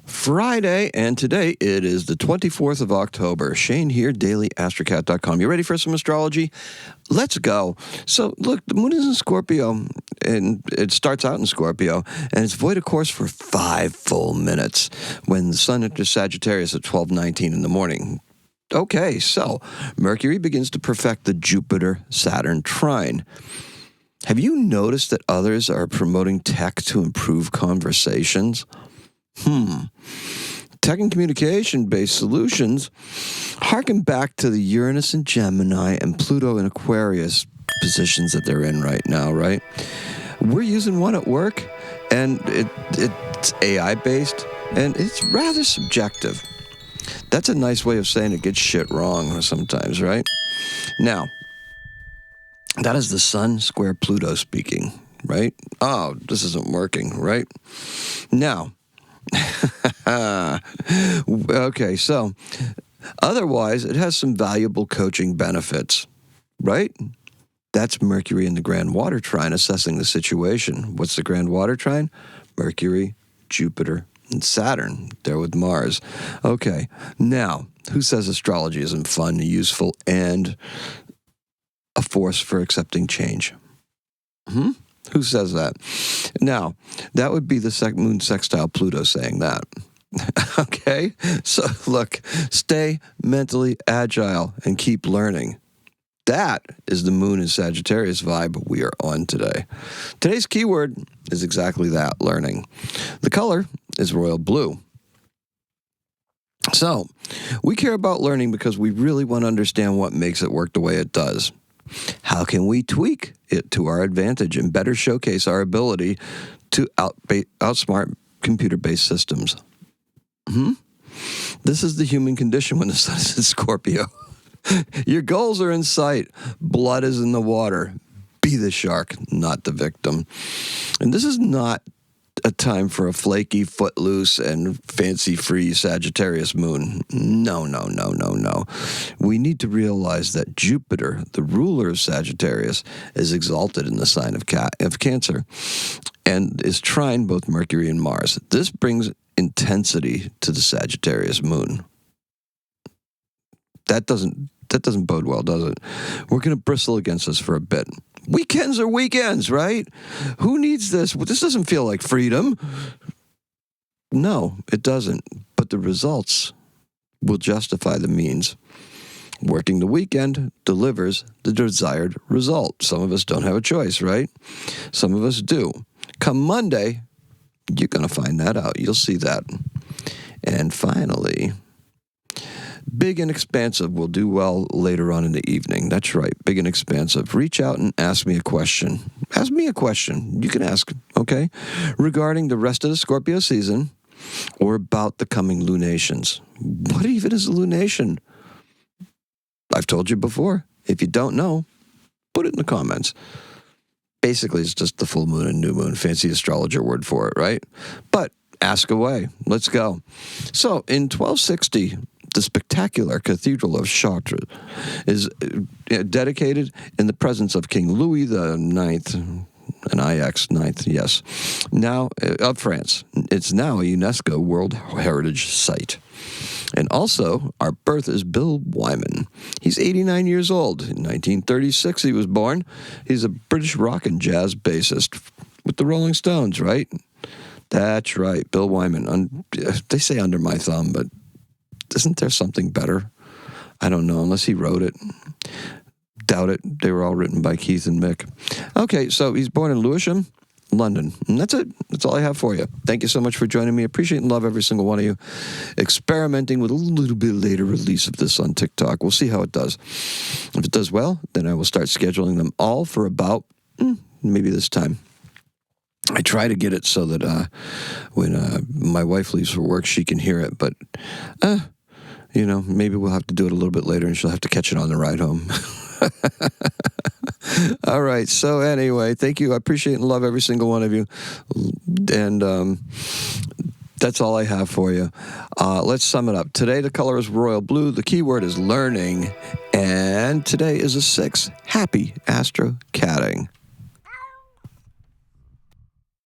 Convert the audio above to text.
Friday, and today it is the 24th of October. Shane here, daily-astrocat.com. You ready for some astrology? Let's go. So, look, the moon is in Scorpio, and it starts out in Scorpio, and it's void of course for 5 full minutes when the sun enters Sagittarius at 12:19 in the morning. Okay, so Mercury begins to perfect the Jupiter-Saturn trine. Have you noticed that others are promoting tech to improve conversations? Tech and communication-based solutions harken back to the Uranus in Gemini and Pluto in Aquarius positions that they're in right now, right? We're using one at work, and it's AI-based, and it's rather subjective. That's a nice way of saying it gets shit wrong sometimes, right? Now, that is the Sun square Pluto speaking, right? Oh, this isn't working, right? Now, okay, so otherwise, it has some valuable coaching benefits, right? That's Mercury in the Grand Water Trine assessing the situation. What's the Grand Water Trine? Mercury, Jupiter, and Saturn. They're with Mars. Okay, now, who says astrology isn't fun, useful, and a force for accepting change? Who says that? Now, that would be the moon sextile Pluto saying that. Okay? So, look, stay mentally agile and keep learning. That is the moon in Sagittarius vibe we are on today. Today's keyword is exactly that, learning. The color is royal blue. So, we care about learning because we really want to understand what makes it work the way it does. How can we tweak it to our advantage and better showcase our ability to outsmart computer-based systems? This is the human condition when the sun is in Scorpio. Your goals are in sight. Blood is in the water. Be the shark, not the victim. And this is not a time for a flaky, footloose, and fancy-free Sagittarius moon. No. We need to realize that Jupiter, the ruler of Sagittarius, is exalted in the sign of Cancer and is trine both Mercury and Mars. This brings intensity to the Sagittarius moon. That doesn't bode well, does it? We're going to bristle against this for a bit. Weekends are weekends, right? Who needs this? This doesn't feel like freedom. No, it doesn't. But the results will justify the means. Working the weekend delivers the desired result. Some of us don't have a choice, right? Some of us do. Come Monday, you're going to find that out. You'll see that. And finally, big and expansive will do well later on in the evening. That's right, big and expansive. Reach out and ask me a question. Ask me a question. You can ask, okay? Regarding the rest of the Scorpio season or about the coming lunations. What even is a lunation? I've told you before. If you don't know, put it in the comments. Basically, it's just the full moon and new moon. Fancy astrologer word for it, right? But ask away. Let's go. So, in 1260, the spectacular Cathedral of Chartres is dedicated in the presence of King Louis IX, an IX, ninth, yes, now of France. It's now a UNESCO World Heritage Site. And also, our birth is Bill Wyman. He's 89 years old. In 1936, he was born. He's a British rock and jazz bassist with the Rolling Stones, right? That's right, Bill Wyman. They say under my thumb, but isn't there something better? I don't know, unless he wrote it. Doubt it. They were all written by Keith and Mick. Okay, so he's born in Lewisham, London. And that's it. That's all I have for you. Thank you so much for joining me. Appreciate and love every single one of you. Experimenting with a little bit later release of this on TikTok. We'll see how it does. If it does well, then I will start scheduling them all for about maybe this time. I try to get it so that when my wife leaves for work, she can hear it. But, maybe we'll have to do it a little bit later and she'll have to catch it on the ride home. All right. So anyway, thank you. I appreciate and love every single one of you. And that's all I have for you. Let's sum it up. Today, the color is royal blue. The keyword is learning. And today is a 6. Happy astro-catting.